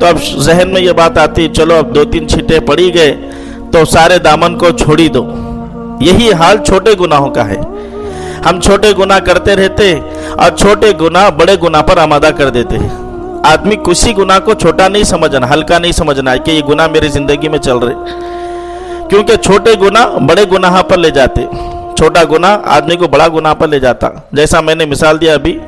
تو اب ذہن میں یہ بات آتی چلو اب 2-3 چھینٹے پڑی گئے تو سارے دامن کو چھوڑ ہی دو. یہی حال چھوٹے گناہوں کا ہے. ہم چھوٹے گناہ کرتے رہتے اور چھوٹے گناہ بڑے گناہ پر آمادہ کر دیتے ہیں. آدمی کسی گناہ کو چھوٹا نہیں سمجھنا, ہلکا نہیں سمجھنا ہے کہ یہ گناہ میری زندگی میں چل رہے, کیونکہ چھوٹے گناہ بڑے گناہ پر لے جاتے, چھوٹا گناہ آدمی کو بڑا گناہ پر لے جاتا. جیسا میں نے مثال دیا ابھی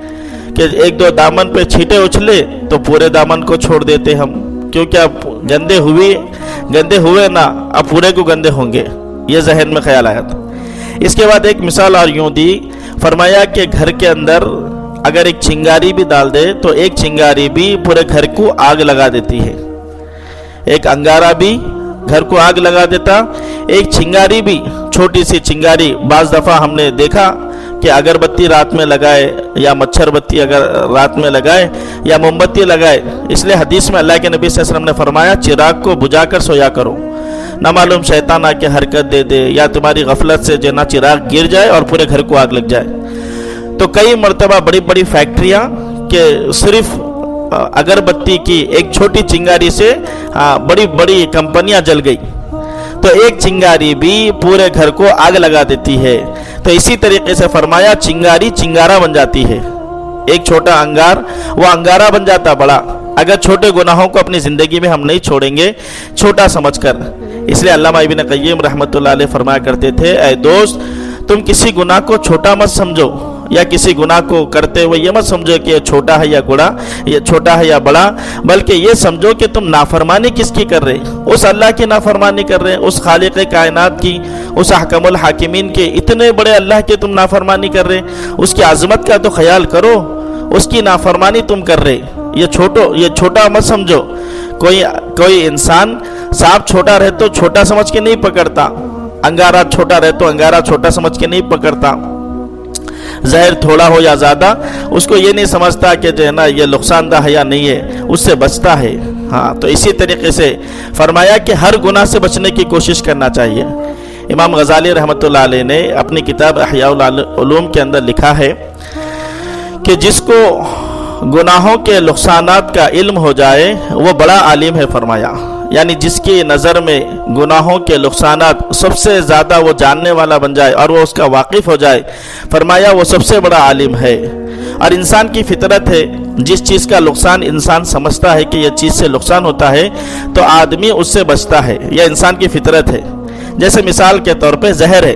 کہ 1-2 دامن پہ چھینٹے اچھلے تو پورے دامن کو چھوڑ دیتے ہم, کیونکہ اب گندے ہوئے نا, اب پورے کو گندے ہوں گے. یہ ذہن میں خیال آیا تھا. اس کے بعد ایک مثال اور یوں دی, فرمایا کہ گھر کے اندر اگر ایک چنگاری بھی ڈال دے تو ایک چنگاری بھی پورے گھر کو آگ لگا دیتی ہے. ایک انگارہ بھی گھر کو آگ لگا دیتا, ایک چنگاری بھی, چھوٹی سی چنگاری. بعض دفعہ ہم نے دیکھا کہ اگربتی رات میں لگائے یا مچھر بتی اگر رات میں لگائے یا موم بتی لگائے. اس لیے حدیث میں اللہ کے نبی صلی اللہ علیہ وسلم نے فرمایا چراغ کو بجھا کر سویا کرو, نہ معلوم شیطان آ کے حرکت دے دے یا تمہاری غفلت سے جو نا چراغ گر جائے اور پورے گھر کو آگ لگ جائے. تو کئی مرتبہ بڑی بڑی فیکٹریاں کہ صرف اگربتی کی ایک چھوٹی چنگاری سے بڑی بڑی کمپنیاں جل گئی, تو ایک چنگاری بھی پورے گھر کو آگ لگا دیتی ہے. تو اسی طریقے سے فرمایا چنگاری چنگارہ بن جاتی ہے, ایک چھوٹا انگار وہ انگارہ بن جاتا بڑا, اگر چھوٹے گناہوں کو اپنی زندگی میں ہم نہیں چھوڑیں گے چھوٹا سمجھ کر. اس لیے علامہ ابن قیم رحمۃ اللہ علیہ فرمایا کرتے تھے, اے دوست تم کسی گناہ کو چھوٹا مت سمجھو, یا کسی گناہ کو کرتے ہوئے یہ مت سمجھو کہ یہ چھوٹا ہے یا گڑا, یہ چھوٹا ہے یا بڑا, بلکہ یہ سمجھو کہ تم نافرمانی کس کی کر رہے, اس اللہ کی نافرمانی کر رہے, اس خالق کائنات کی, اس احکم الحاکمین کے, اتنے بڑے اللہ کے تم نافرمانی کر رہے. اس کی عظمت کا تو خیال کرو, اس کی نافرمانی تم کر رہے. یہ چھوٹا مت سمجھو. کوئی انسان سانپ چھوٹا رہے تو چھوٹا سمجھ کے نہیں پکڑتا, انگارہ چھوٹا رہے تو انگارہ چھوٹا سمجھ کے نہیں پکڑتا, زہر تھوڑا ہو یا زیادہ اس کو یہ نہیں سمجھتا کہ جو ہے نا یہ نقصان دہ ہے یا نہیں ہے, اس سے بچتا ہے. ہاں, تو اسی طریقے سے فرمایا کہ ہر گناہ سے بچنے کی کوشش کرنا چاہیے. امام غزالی رحمۃ اللہ علیہ نے اپنی کتاب احیاء العلوم کے اندر لکھا ہے کہ جس کو گناہوں کے نقصانات کا علم ہو جائے وہ بڑا عالم ہے. فرمایا یعنی جس کی نظر میں گناہوں کے نقصانات سب سے زیادہ وہ جاننے والا بن جائے اور وہ اس کا واقف ہو جائے, فرمایا وہ سب سے بڑا عالم ہے. اور انسان کی فطرت ہے, جس چیز کا نقصان انسان سمجھتا ہے کہ یہ چیز سے نقصان ہوتا ہے تو آدمی اس سے بچتا ہے, یہ انسان کی فطرت ہے. جیسے مثال کے طور پہ زہر ہے,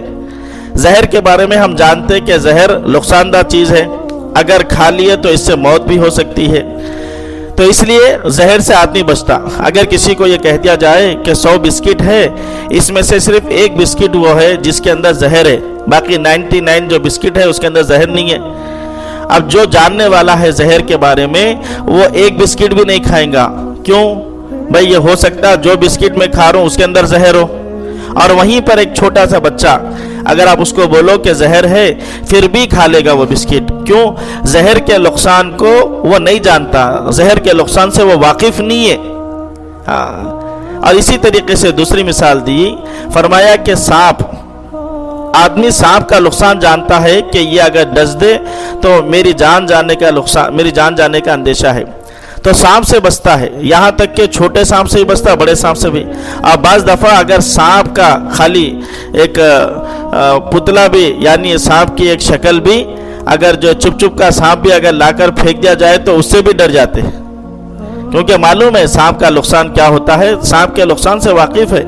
زہر کے بارے میں ہم جانتے کہ زہر نقصان دہ چیز ہے, اگر کھا لیے تو اس سے موت بھی ہو سکتی ہے. تو اس لیے زہر سے آدمی بچتا. اگر کسی کو یہ کہہ دیا جائے کہ 100 بسکٹ ہے, اس میں سے صرف ایک بسکٹ وہ ہے جس کے اندر زہر ہے, باقی 99 جو بسکٹ ہے اس کے اندر زہر نہیں ہے. اب جو جاننے والا ہے زہر کے بارے میں وہ ایک بسکٹ بھی نہیں کھائیں گا. کیوں بھائی, یہ ہو سکتا ہے جو بسکٹ میں کھا رہا ہوں اس کے اندر زہر ہو. اور وہیں پر ایک چھوٹا سا بچہ اگر آپ اس کو بولو کہ زہر ہے پھر بھی کھا لے گا وہ بسکٹ. کیوں؟ زہر کے نقصان کو وہ نہیں جانتا, زہر کے نقصان سے وہ واقف نہیں ہے. اور اسی طریقے سے دوسری مثال دی, فرمایا کہ سانپ, آدمی سانپ کا نقصان جانتا ہے کہ یہ اگر ڈس دے تو میری جان جانے کا اندیشہ ہے, تو سانپ سے بچتا ہے. یہاں تک کہ چھوٹے سانپ سے ہی بچتا, بڑے سانپ سے بھی. اور بعض دفعہ اگر سانپ کا خالی ایک پتلا بھی, یعنی سانپ کی ایک شکل بھی, اگر جو چپ کا سانپ بھی اگر لا کر پھینک دیا جائے تو اس سے بھی ڈر جاتے ہیں, کیونکہ معلوم ہے سانپ کا نقصان کیا ہوتا ہے, سانپ کے نقصان سے واقف ہے.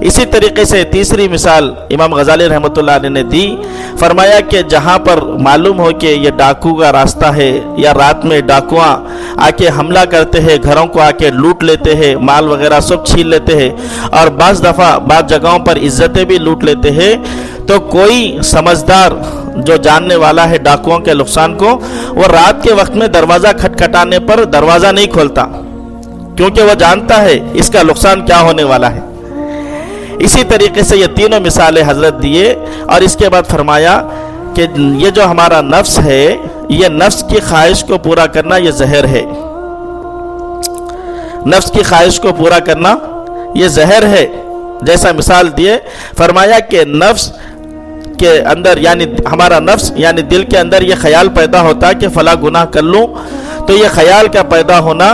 اسی طریقے سے تیسری مثال امام غزالی رحمۃ اللہ علیہ نے دی, فرمایا کہ جہاں پر معلوم ہو کہ یہ ڈاکو کا راستہ ہے یا رات میں ڈاکواں آ کے حملہ کرتے ہیں, گھروں کو آ کے لوٹ لیتے ہیں, مال وغیرہ سب چھین لیتے ہیں, اور بعض دفعہ بعض جگہوں پر عزتیں بھی لوٹ لیتے ہیں, تو کوئی سمجھدار جو جاننے والا ہے ڈاکوؤں کے نقصان کو, وہ رات کے وقت میں دروازہ کھٹکھٹانے پر دروازہ نہیں کھولتا, کیونکہ وہ جانتا ہے اس کا نقصان کیا ہونے والا ہے. اسی طریقے سے یہ تینوں مثالیں حضرت دیے, اور اس کے بعد فرمایا کہ یہ جو ہمارا نفس ہے, یہ نفس کی خواہش کو پورا کرنا یہ زہر ہے. نفس کی خواہش کو پورا کرنا یہ زہر ہے. جیسا مثال دیے, فرمایا کہ نفس کے اندر, یعنی ہمارا نفس یعنی دل کے اندر یہ خیال پیدا ہوتا کہ فلاں گناہ کر لوں, تو یہ خیال کا پیدا ہونا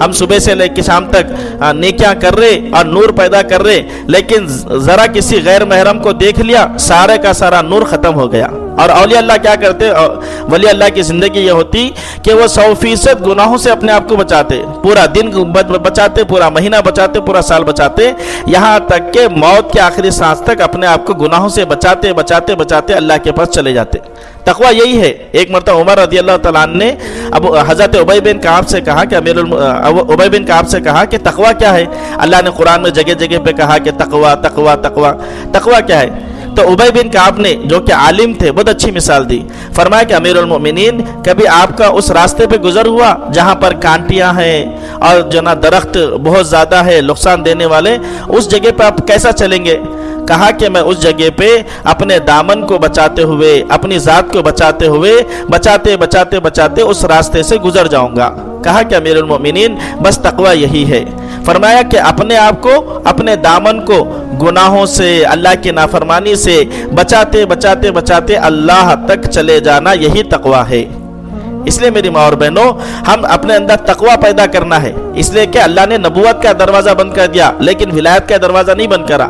ہم صبح سے لے کے شام تک نیکیاں کر رہے اور نور پیدا کر رہے, لیکن ذرا کسی غیر محرم کو دیکھ لیا سارے کا سارا نور ختم ہو گیا. اور اولیاء اللہ کیا کرتے, ولی اللہ کی زندگی یہ ہوتی کہ وہ 100% گناہوں سے اپنے آپ کو بچاتے, پورا دن بچاتے, پورا مہینہ بچاتے, پورا سال بچاتے, یہاں تک کہ موت کے آخری سانس تک اپنے آپ کو گناہوں سے بچاتے بچاتے بچاتے اللہ کے پاس چلے جاتے. تقویٰ یہی ہے. ایک مرتبہ عمر رضی اللہ تعالیٰ عنہ نے حضرت ابی بن کعب سے کہا کہ ابی بن کعب سے کہا کہ تقویٰ کیا ہے؟ اللہ نے قرآن میں جگہ جگہ پہ کہا کہ تقویٰ تقویٰ تقویٰ, تقویٰ کیا ہے؟ تو ابی بن کعب نے جو کہ عالم تھے بہت اچھی مثال دی. فرمایا کہ امیر المؤمنین, کبھی آپ کا اس راستے پہ گزر ہوا جہاں پر کانٹیاں ہیں اور جو نا درخت بہت زیادہ ہے نقصان دینے والے, اس جگہ پہ آپ کیسا چلیں گے؟ کہا کہ میں اس جگہ پہ اپنے دامن کو بچاتے ہوئے, اپنی ذات کو بچاتے ہوئے بچاتے بچاتے بچاتے اس راستے سے گزر جاؤں گا. کہا کہ امیر المؤمنین بس تقویٰ یہی ہے. فرمایا کہ اپنے آپ کو, اپنے دامن کو گناہوں سے, اللہ کی نافرمانی سے بچاتے بچاتے بچاتے اللہ تک چلے جانا, یہی تقویٰ ہے. اس لیے میری ماں اور بہنوں, ہم اپنے اندر تقویٰ پیدا کرنا ہے. اس لیے کہ اللہ نے نبوت کا دروازہ بند کر دیا لیکن ولایت کا دروازہ نہیں بند کرا.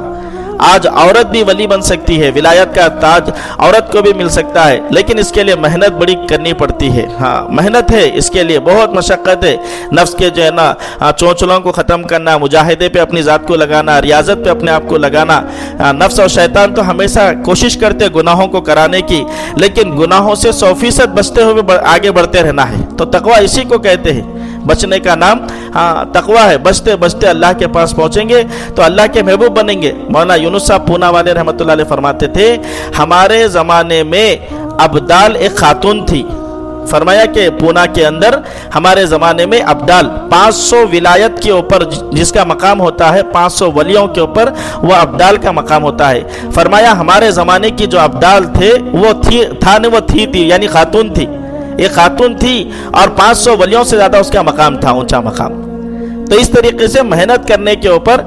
آج عورت بھی ولی بن سکتی ہے, ولایت کا تاج عورت کو بھی مل سکتا ہے, لیکن اس کے لیے محنت بڑی کرنی پڑتی ہے. ہاں محنت ہے, اس کے لیے بہت مشقت ہے. نفس کے جو ہے نا چونچلوں کو ختم کرنا, مجاہدے پہ اپنی ذات کو لگانا, ریاضت پہ اپنے آپ کو لگانا. نفس اور شیطان تو ہمیشہ کوشش کرتے گناہوں کو کرانے کی, لیکن گناہوں سے 100% بچتے ہوئے آگے بڑھتے رہنا ہے. تو تقویٰ اسی کو کہتے ہیں. بچنے کا نام تقویٰ ہے. بچتے بچتے اللہ کے پاس پہنچیں گے تو اللہ کے محبوب بنیں گے. مولانا یونس صاحب پونا والے رحمۃ اللہ علیہ فرماتے تھے, ہمارے زمانے میں ابدال ایک خاتون تھی. فرمایا کہ پونا کے اندر ہمارے زمانے میں ابدال 500 ولایت کے اوپر جس کا مقام ہوتا ہے, 500 ولیوں کے اوپر وہ ابدال کا مقام ہوتا ہے. فرمایا ہمارے زمانے کی جو ابدال تھے وہ تھی یعنی خاتون تھی, ایک خاتون تھی اور 500 ولیوں سے زیادہ اس کا مقام تھا, اونچا مقام. تو اس طریقے سے محنت کرنے کے اوپر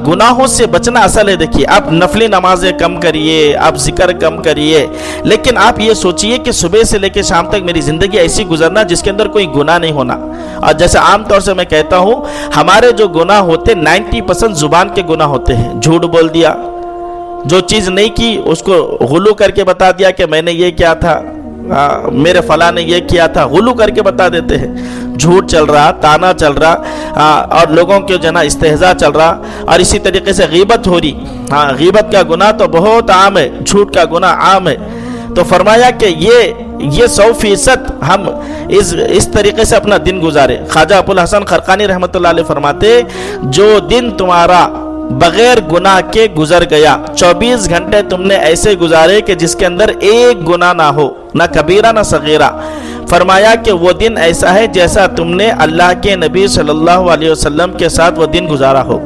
گناہوں سے بچنا اصل ہے. دیکھیے آپ نفلی نمازیں کم کریے, آپ ذکر کم کریے, لیکن آپ یہ سوچئے کہ صبح سے لے کے شام تک میری زندگی ایسی گزرنا جس کے اندر کوئی گناہ نہیں ہونا. اور جیسے عام طور سے میں کہتا ہوں, ہمارے جو گناہ ہوتے 90% زبان کے گناہ ہوتے ہیں. جھوٹ بول دیا, جو چیز نہیں کی اس کو غلو کر کے بتا دیا کہ میں نے یہ کیا تھا, میرے فلاں نے یہ کیا تھا, غلو کر کے بتا دیتے ہیں. جھوٹ چل رہا, تانا چل رہا, اور لوگوں کے جو نا استہزاء چل رہا, اور اسی طریقے سے غیبت ہو رہی. غیبت کا گناہ تو بہت عام ہے, جھوٹ کا گناہ عام ہے. تو فرمایا کہ یہ 100% ہم اس طریقے سے اپنا دن گزارے. خواجہ ابوالحسن خرقانی رحمۃ اللہ علیہ فرماتے, جو دن تمہارا بغیر گناہ کے گزر گیا, 24 گھنٹے تم نے ایسے گزارے کہ جس کے اندر ایک گناہ نہ ہو, نہ کبیرہ نہ صغیرہ. فرمایا کہ وہ دن ایسا ہے جیسا تم نے اللہ کے نبی صلی اللہ علیہ وسلم کے ساتھ وہ دن گزارا ہو.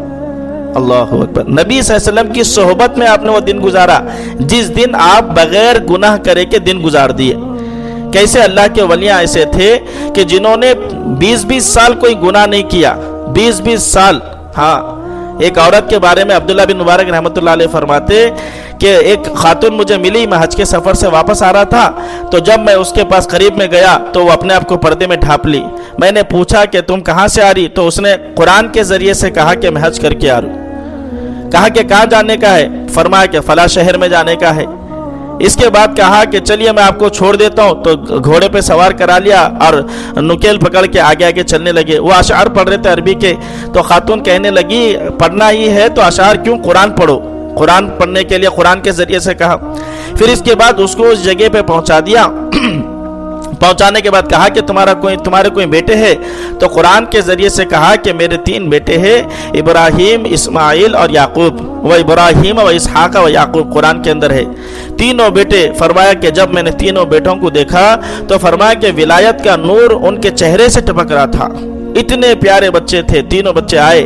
اللہ اکبر. نبی صلی اللہ علیہ وسلم کی صحبت میں آپ نے وہ دن گزارا جس دن آپ بغیر گناہ کرے کے دن گزار دیے. کیسے اللہ کے ولیاں ایسے تھے کہ جنہوں نے 20-20 سال کوئی گناہ نہیں کیا, 20-20 سال. ایک عورت کے بارے میں عبداللہ بن مبارک رحمۃ اللہ علیہ فرماتے کہ ایک خاتون مجھے ملی, میں حج کے سفر سے واپس آ رہا تھا, تو جب میں اس کے پاس قریب میں گیا تو وہ اپنے آپ کو پردے میں ڈھانپ لی. میں نے پوچھا کہ تم کہاں سے آ رہی, تو اس نے قرآن کے ذریعے سے کہا کہ میں حج کر کے آ رہا ہوں. کہا کہ کہاں جانے کا ہے, فرمایا کہ فلاں شہر میں جانے کا ہے. اس کے بعد کہا کہ چلیے میں آپ کو چھوڑ دیتا ہوں, تو گھوڑے پہ سوار کرا لیا اور نکیل پکڑ کے آگے آگے چلنے لگے. وہ اشعار پڑھ رہے تھے عربی کے, تو خاتون کہنے لگی پڑھنا ہی ہے تو اشعار کیوں, قرآن پڑھو. قرآن پڑھنے کے لیے قرآن کے ذریعے سے کہا. پھر اس کے بعد اس کو اس جگہ پہ پہنچا دیا. پہنچانے کے بعد کہا کہ تمہارے کوئی بیٹے ہیں, تو قرآن کے ذریعے سے کہا کہ میرے 3 بیٹے ہیں, ابراہیم, اسماعیل اور یعقوب. وہ ابراہیم و اسحاق و یعقوب قرآن کے اندر ہے, تینوں بیٹے. فرمایا کہ جب میں نے تینوں بیٹوں کو دیکھا تو فرمایا کہ ولایت کا نور ان کے چہرے سے ٹپک رہا تھا. اتنے پیارے بچے تھے. تینوں بچے آئے,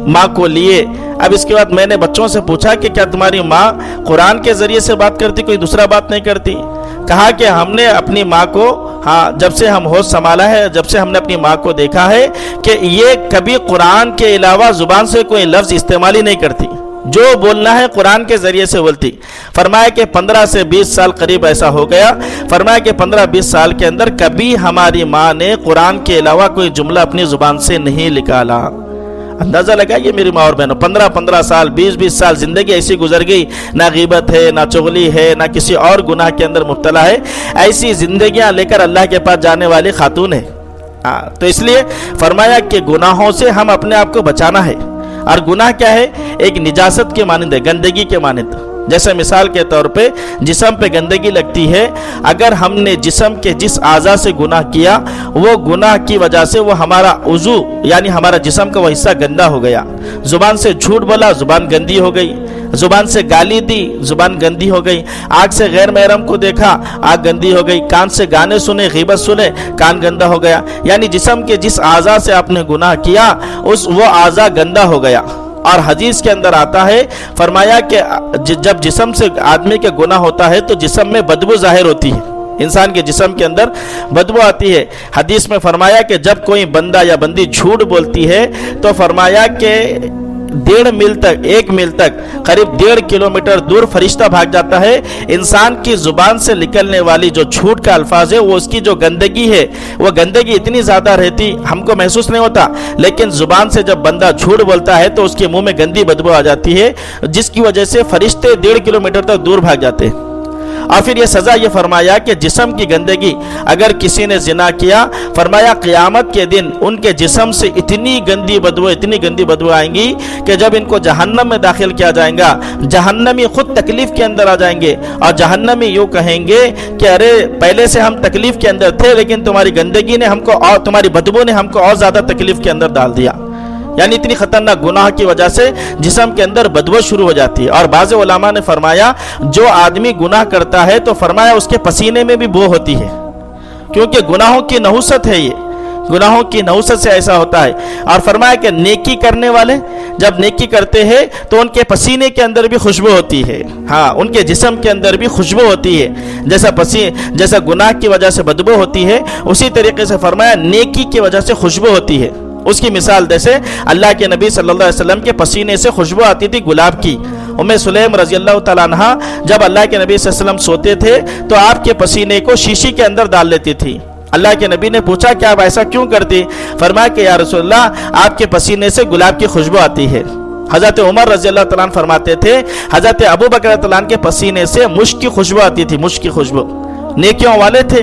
ماں کو لیے. اب اس کے بعد میں نے بچوں سے پوچھا کہ کیا تمہاری ماں قرآن کے ذریعے سے بات کرتی, کوئی دوسرا بات نہیں کرتی؟ کہا کہ ہم نے اپنی ماں کو جب سے ہم ہوش سنبھالا ہے, جب سے ہم نے اپنی ماں کو دیکھا ہے کہ یہ کبھی قرآن کے علاوہ زبان سے کوئی لفظ استعمال ہی نہیں کرتی. جو بولنا ہے قرآن کے ذریعے سے بولتی. فرمایا کہ 15 سے 20 سال قریب ایسا ہو گیا. فرمایا کہ 15-20 سال کے اندر کبھی ہماری ماں نے قرآن کے علاوہ کوئی جملہ اپنی زبان سے نہیں نکالا. اندازہ لگائیے میری ماں اور بہنوں، 15 سال 20 سال زندگی ایسی گزر گئی، نہ غیبت ہے، نہ چغلی ہے، نہ کسی اور گناہ کے اندر مبتلا ہے. ایسی زندگیاں لے کر اللہ کے پاس جانے والی خاتون ہے. تو اس لیے فرمایا کہ گناہوں سے ہم اپنے آپ کو بچانا ہے. اور گناہ کیا ہے؟ ایک نجاست کے مانند ہے، گندگی کے مانند. جیسے مثال کے طور پہ جسم پہ گندگی لگتی ہے، اگر ہم نے جسم کے جس اعضاء سے گناہ کیا، وہ گناہ کی وجہ سے وہ ہمارا عضو یعنی ہمارا جسم کا وہ حصہ گندا ہو گیا. زبان سے جھوٹ بولا، زبان گندی ہو گئی. زبان سے گالی دی، زبان گندی ہو گئی. آنکھ سے غیر محرم کو دیکھا، آنکھ گندی ہو گئی. کان سے گانے سنے، غیبت سنے، کان گندا ہو گیا. یعنی جسم کے جس اعضاء سے آپ نے گناہ کیا وہ اعضاء گندا ہو گیا. اور حدیث کے اندر آتا ہے، فرمایا کہ جب جسم سے آدمی کے گناہ ہوتا ہے تو جسم میں بدبو ظاہر ہوتی ہے، انسان کے جسم کے اندر بدبو آتی ہے. حدیث میں فرمایا کہ جب کوئی بندہ یا بندی جھوٹ بولتی ہے تو فرمایا کہ 1.5 میل تک 1 میل تک قریب 1.5 کلومیٹر دور فرشتہ بھاگ جاتا ہے. انسان کی زبان سے نکلنے والی جو جھوٹ کا الفاظ ہے، وہ اس کی جو گندگی ہے، وہ گندگی اتنی زیادہ رہتی ہم کو محسوس نہیں ہوتا، لیکن زبان سے جب بندہ جھوٹ بولتا ہے تو اس کے منہ میں گندی بدبو آ جاتی ہے، جس کی وجہ سے فرشتے 1.5 کلومیٹر تک دور بھاگ جاتے ہیں. اور پھر یہ سزا یہ فرمایا کہ جسم کی گندگی، اگر کسی نے زنا کیا، فرمایا قیامت کے دن ان کے جسم سے اتنی گندی بدبو آئیں گی کہ جب ان کو جہنم میں داخل کیا جائے گا، جہنمی خود تکلیف کے اندر آ جائیں گے. اور جہنمی یوں کہیں گے کہ ارے پہلے سے ہم تکلیف کے اندر تھے، لیکن تمہاری گندگی نے ہم کو اور تمہاری بدبو نے ہم کو اور زیادہ تکلیف کے اندر ڈال دیا. یعنی اتنی خطرناک گناہ کی وجہ سے جسم کے اندر بدبو شروع ہو جاتی ہے. اور بعض علماء نے فرمایا جو آدمی گناہ کرتا ہے تو فرمایا اس کے پسینے میں بھی بو ہوتی ہے، کیونکہ گناہوں کی نحوست ہے، یہ گناہوں کی نحوست سے ایسا ہوتا ہے. اور فرمایا کہ نیکی کرنے والے جب نیکی کرتے ہیں تو ان کے پسینے کے اندر بھی خوشبو ہوتی ہے. ہاں، ان کے جسم کے اندر بھی خوشبو ہوتی ہے. جیسا گناہ کی وجہ سے بدبو ہوتی ہے، اسی طریقے سے فرمایا نیکی کی وجہ سے خوشبو ہوتی ہے. اس کی مثال جیسے اللہ کے نبی صلی اللہ علیہ وسلم کے پسینے سے خوشبو آتی تھی گلاب کی. ام سلیم رضی اللہ تعالیٰ عنہ جب اللہ کے نبی صلی اللہ علیہ وسلم سوتے تھے تو آپ کے پسینے کو شیشی کے اندر ڈال لیتی تھی. اللہ کے نبی نے پوچھا کہ آپ ایسا کیوں کرتی؟ فرمایا کہ یا رسول اللہ آپ کے پسینے سے گلاب کی خوشبو آتی ہے. حضرت عمر رضی اللہ تعالیٰ عنہ فرماتے تھے حضرت ابو بکر رضی اللہ عنہ کے پسینے سے مشک کی خوشبو آتی تھی، مشک کی خوشبو. نیکیوں والے تھے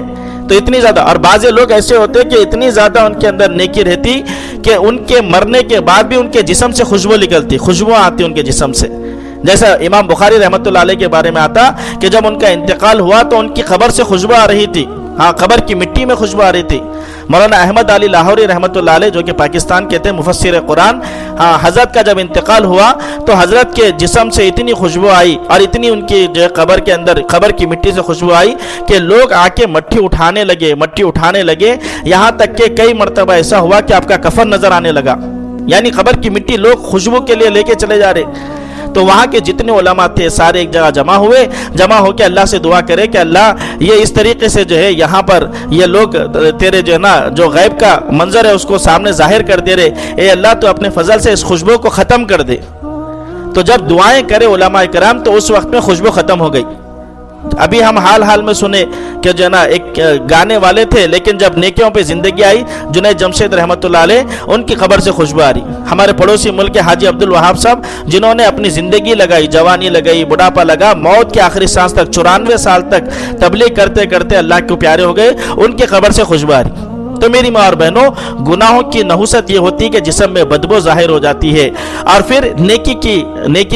تو اتنی زیادہ. اور بعض لوگ ایسے ہوتے کہ اتنی زیادہ ان کے اندر نیکی رہتی کہ ان کے مرنے کے بعد بھی ان کے جسم سے خوشبو نکلتی، خوشبو آتی ان کے جسم سے. جیسا امام بخاری رحمۃ اللہ علیہ کے بارے میں آتا کہ جب ان کا انتقال ہوا تو ان کی قبر سے خوشبو آ رہی تھی. ہاں، قبر کی مٹی میں خوشبو آ رہی تھی. مولانا احمد علی لاہوری رحمۃ اللہ علیہ جو کہ پاکستان کے تھے مفسر قرآن، ہاں، حضرت کا جب انتقال ہوا تو حضرت کے جسم سے اتنی خوشبو آئی اور اتنی ان کی جو قبر کے اندر قبر کی مٹی سے خوشبو آئی کہ لوگ آ کے مٹی اٹھانے لگے یہاں تک کہ کئی مرتبہ ایسا ہوا کہ آپ کا کفن نظر آنے لگا. یعنی قبر کی مٹی لوگ خوشبو کے لیے لے کے چلے جا رہے. تو وہاں کے جتنے علماء تھے سارے ایک جگہ جمع ہو کے اللہ سے دعا کرے کہ اللہ یہ اس طریقے سے جو ہے یہاں پر یہ لوگ تیرے جو ہے نا جو غیب کا منظر ہے اس کو سامنے ظاہر کر دے رہے، اے اللہ تو اپنے فضل سے اس خوشبو کو ختم کر دے. تو جب دعائیں کرے علماء کرام تو اس وقت میں خوشبو ختم ہو گئی. ابھی ہم حال میں سنے کہ جو ہے نا ایک گانے والے تھے، لیکن جب نیکیوں پہ زندگی آئی جنید جمشید رحمۃ اللہ علیہ ان کی قبر سے خوشبو آ رہی. ہمارے پڑوسی ملک کے حاجی عبد الوہاب صاحب جنہوں نے اپنی زندگی لگائی، جوانی لگائی، بڑھاپا لگا، موت کے آخری سانس تک 94 سال تک تبلیغ کرتے کرتے اللہ کو پیارے ہو گئے، ان کی قبر سے خوشبو آ رہی. تو میری ماں اور بہنوں، گناہوں کی نحوست یہ ہوتی کہ جسم میں بدبو ظاہر ہو جاتی ہے. اور پھر نیکی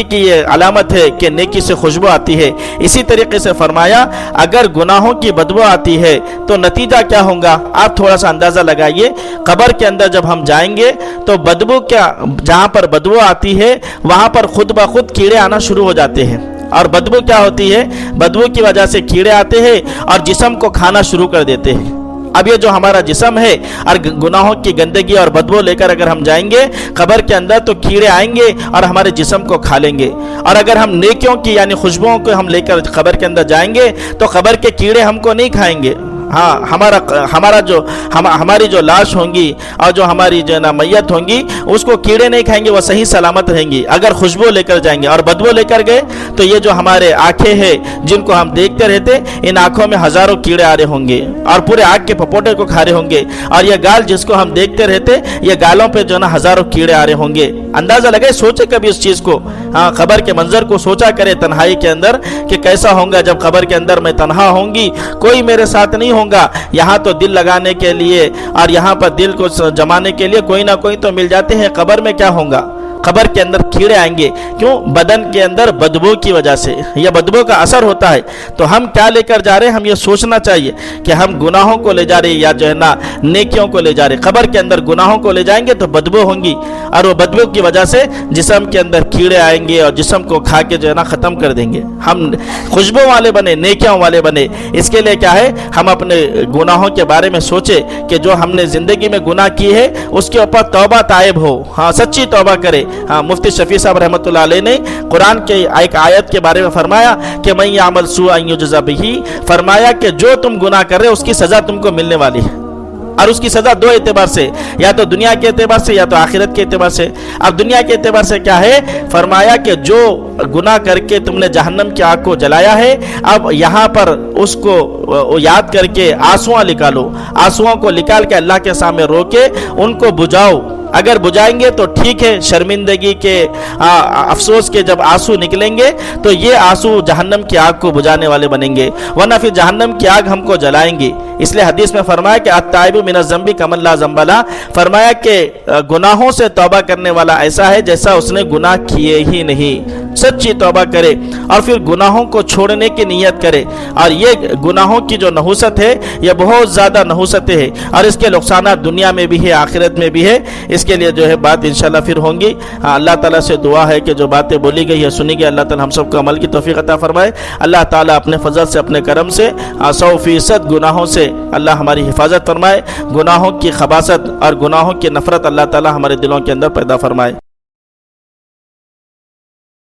کی یہ علامت ہے کہ نیکی سے خوشبو آتی ہے. اسی طریقے سے فرمایا اگر گناہوں کی بدبو آتی ہے تو نتیجہ کیا ہوگا آپ تھوڑا سا اندازہ لگائیے. قبر کے اندر جب ہم جائیں گے تو بدبو جہاں پر بدبو آتی ہے وہاں پر خود بخود کیڑے آنا شروع ہو جاتے ہیں. اور بدبو کیا ہوتی ہے؟ بدبو کی وجہ سے کیڑے آتے ہیں اور جسم کو کھانا شروع کر دیتے ہیں. اب یہ جو ہمارا جسم ہے اور گناہوں کی گندگی اور بدبو لے کر اگر ہم جائیں گے قبر کے اندر تو کیڑے آئیں گے اور ہمارے جسم کو کھا لیں گے. اور اگر ہم نیکیوں کی یعنی خوشبوؤں کو ہم لے کر قبر کے اندر جائیں گے تو قبر کے کیڑے ہم کو نہیں کھائیں گے. ہاں ہماری جو لاش ہوں گی اور جو ہماری جو ہے نا میت ہوں گی اس کو کیڑے نہیں کھائیں گے، وہ صحیح سلامت رہیں گی۔ اگر خوشبو لے کر جائیں گے اور بدبو لے کر گئے تو یہ جو ہمارے آنکھیں ہیں جن کو ہم دیکھتے رہتے، ان آنکھوں میں ہزاروں کیڑے آ رہے ہوں گے اور پورے آنکھ کے پپوٹے کو کھا رہے ہوں گے، اور یہ گال جس کو ہم دیکھتے رہتے، یہ گالوں پہ جو نا ہزاروں کیڑے آ رہے ہوں گے۔ اندازہ لگے، سوچے کبھی اس چیز کو، قبر کے منظر کو سوچا کرے تنہائی کے اندر کہ کیسا ہوگا جب قبر کے اندر میں تنہا ہوں گی، کوئی میرے ساتھ نہیں ہوگا۔ یہاں تو دل لگانے کے لیے اور یہاں پر دل کو جمانے کے لیے کوئی نہ کوئی تو مل جاتے ہیں، قبر میں کیا ہوگا؟ قبر کے اندر کیڑے آئیں گے، کیوں؟ بدن کے اندر بدبو کی وجہ سے، یہ بدبو کا اثر ہوتا ہے۔ تو ہم کیا لے کر جا رہے ہیں؟ ہم یہ سوچنا چاہیے کہ ہم گناہوں کو لے جا رہے ہیں یا جو ہے نا نیکیوں کو لے جا رہے ہیں۔ قبر کے اندر گناہوں کو لے جائیں گے تو بدبو ہوں گی، اور وہ بدبو کی وجہ سے جسم کے اندر کیڑے آئیں گے اور جسم کو کھا کے جو ہے نا ختم کر دیں گے۔ ہم خوشبو والے بنے، نیکیوں والے بنے، اس کے لیے کیا ہے؟ ہم اپنے گناہوں کے بارے میں سوچے کہ جو ہم نے زندگی میں گناہ کی ہے اس کے اوپر توبہ تائب ہو، سچی توبہ کرے۔ مفتی شفیع صاحب رحمۃ اللہ علیہ نے قرآن کے ایک آیت کے بارے میں فرمایا کہ من یعمل سوءا یجزا بہ، فرمایا کہ جو تم گناہ کر رہے ہو اس کی سزا تم کو ملنے والی ہے، اور اس کی سزا دو اعتبار سے، یا تو دنیا کے اعتبار سے یا تو آخرت کے اعتبار سے۔ اب دنیا کے اعتبار سے کیا ہے؟ فرمایا کہ جو گناہ کر کے تم نے جہنم کی آگ کو جلایا ہے، اب یہاں پر اس کو یاد کر کے آنسواں نکالو، آنسواں کو نکال کے اللہ کے سامنے رو کے ان کو بجھاؤ۔ اگر بجھائیں گے تو ٹھیک ہے، شرمندگی کے افسوس کے جب آنسو نکلیں گے تو یہ آنسو جہنم کی آگ کو بجھانے والے بنیں گے، ورنہ پھر جہنم کی آگ ہم کو جلائیں گی۔ اس لیے حدیث میں فرمایا کہ التائب من الذنب کمن لا ذنب لہ، فرمایا کہ گناہوں سے توبہ کرنے والا ایسا ہے جیسا اس نے گناہ کیے ہی نہیں۔ سچی توبہ کرے اور پھر گناہوں کو چھوڑنے کی نیت کرے، اور یہ گناہوں کی جو نحوست ہے یہ بہت زیادہ نحوستیں ہے، اور اس کے نقصانات دنیا میں بھی ہے، آخرت میں بھی ہے۔ اس کے لیے جو ہے بات انشاءاللہ پھر ہوں گی۔ اللہ تعالیٰ سے دعا ہے کہ جو باتیں بولی گئی ہے سنی گئی، اللہ تعالیٰ ہم سب کو عمل کی توفیق عطا فرمائے۔ اللہ تعالیٰ اپنے فضل سے، اپنے کرم سے 100% گناہوں سے اللہ ہماری حفاظت فرمائے، گناہوں کی خباثت اور گناہوں کی نفرت اللہ تعالیٰ ہمارے دلوں کے اندر پیدا فرمائے۔